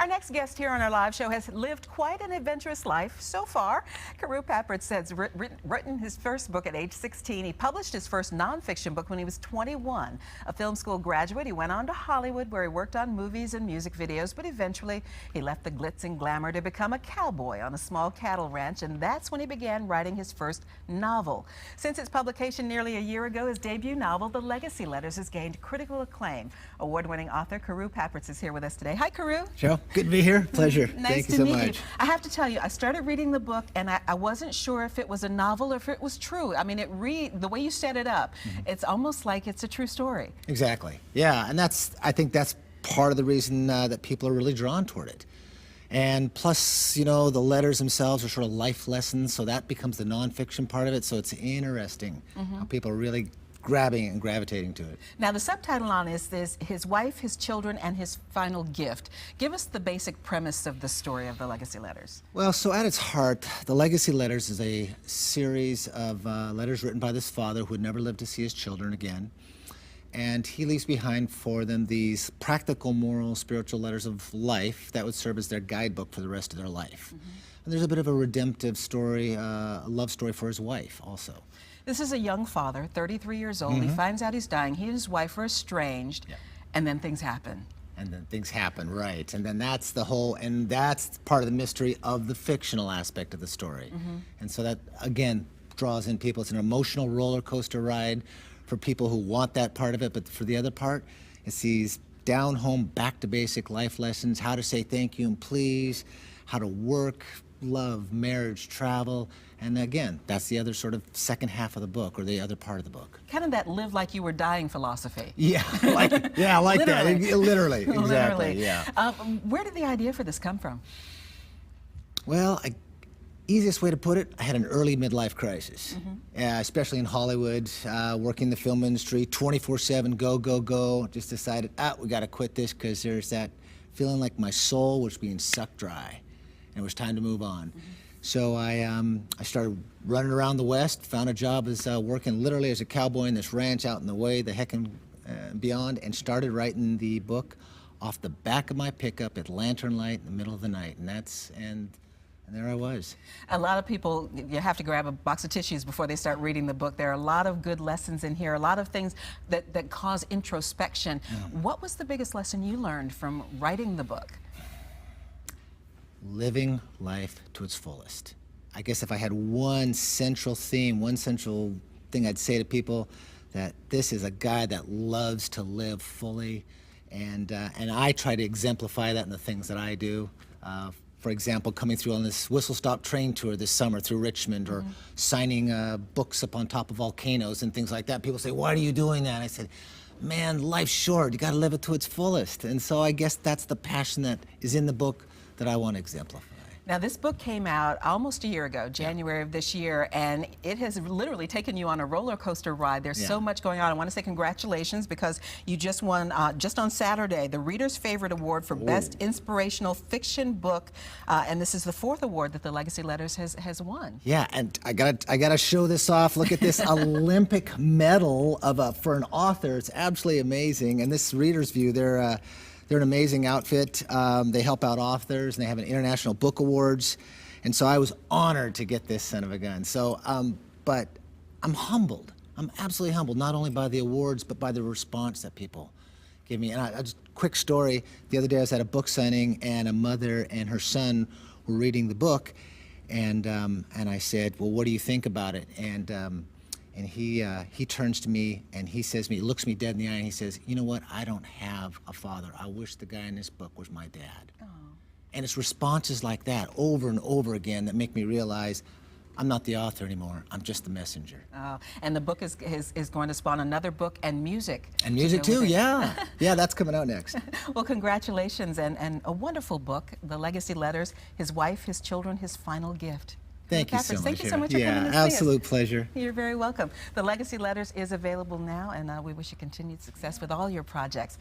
Our next guest here on our live show has lived quite an adventurous life so far. Carew Papritz has written his first book at age 16. He published his first nonfiction book when he was 21. A film school graduate, he went on to Hollywood where he worked on movies and music videos, but eventually he left the glitz and glamour to become a cowboy on a small cattle ranch, and that's when he began writing his first novel. Since its publication nearly a year ago, his debut novel, The Legacy Letters, has gained critical acclaim. Award-winning author Carew Papritz is here with us today. Hi, Carew. Joe, good to be here. Pleasure. Nice Thank you so much. to meet you. I have to tell you, I started reading the book and I wasn't sure if it was a novel or if it was true. I mean, the way you set it up, it's almost like it's a true story. Exactly. Yeah, and I think that's part of the reason that people are really drawn toward it. And plus, you know, the letters themselves are sort of life lessons, so that becomes the nonfiction part of it. So it's interesting how people are really grabbing and gravitating to it. Now, the subtitle on this is His Wife, His Children, and His Final Gift. Give us the basic premise of the story of The Legacy Letters. Well, so at its heart, The Legacy Letters is a series of letters written by this father who would never live to see his children again. And he leaves behind for them these practical, moral, spiritual letters of life that would serve as their guidebook for the rest of their life. And there's a bit of a redemptive story, a love story for his wife also. This is a young father, 33 years old. He finds out he's dying. He and his wife are estranged, and then things happen. And then things happen, right. And then that's that's part of the mystery of the fictional aspect of the story. And so that, again, draws in people. It's an emotional roller coaster ride for people who want that part of it, but for the other part, it's these down home, back to basic life lessons, how to say thank you and please, how to work, love, marriage, travel, and again, that's the other sort of second half of the book, or the other part of the book. Kind of that live like you were dying philosophy. Yeah, like that. Literally, exactly. Literally. Yeah. Where did the idea for this come from? Well, easiest way to put it, I had an early midlife crisis, especially in Hollywood, working the film industry, 24/7, go, go, go. Just decided, we got to quit this because there's that feeling like my soul was being sucked dry, and it was time to move on. So I started running around the West, found a job as working literally as a cowboy in this ranch out in the way, the heck and beyond, and started writing the book off the back of my pickup at lantern light in the middle of the night, and there I was. A lot of people, you have to grab a box of tissues before they start reading the book. There are a lot of good lessons in here, a lot of things that cause introspection. What was the biggest lesson you learned from writing the book? Living life to its fullest. I guess if I had one central theme, one central thing I'd say to people, that this is a guy that loves to live fully, and I try to exemplify that in the things that I do. For example, coming through on this whistle-stop train tour this summer through Richmond, or signing books up on top of volcanoes and things like that. People say, why are you doing that? I said, man, life's short. You got to live it to its fullest. And so I guess that's the passion that is in the book that I want to exemplify. Now, this book came out almost a year ago, January of this year, and it has literally taken you on a roller coaster ride. There's so much going on. I want to say congratulations because you just won, just on Saturday, the Reader's Favorite Award for Best Inspirational Fiction Book, and this is the 4th award that The Legacy Letters has won. Yeah, and I gotta show this off. Look at this Olympic medal for an author. It's absolutely amazing. And this Reader's View, they're an amazing outfit. They help out authors, and they have an International Book Awards. And so I was honored to get this son of a gun. So, but I'm humbled. I'm absolutely humbled, not only by the awards, but by the response that people give me. And just quick story, the other day I was at a book signing, and a mother and her son were reading the book. And I said, well, what do you think about it? And he turns to me and he says to me, he looks me dead in the eye, and he says, you know what, I don't have a father. I wish the guy in this book was my dad. And it's responses like that over and over again that make me realize I'm not the author anymore. I'm just the messenger. And the book is going to spawn another book and music. And music too, yeah. Yeah, that's coming out next. Well, congratulations, and a wonderful book, The Legacy Letters, His Wife, His Children, His Final Gift. Thank you so much. Thank you so much for coming to see us. Absolute pleasure. You're very welcome. The Legacy Letters is available now, and we wish you continued success with all your projects.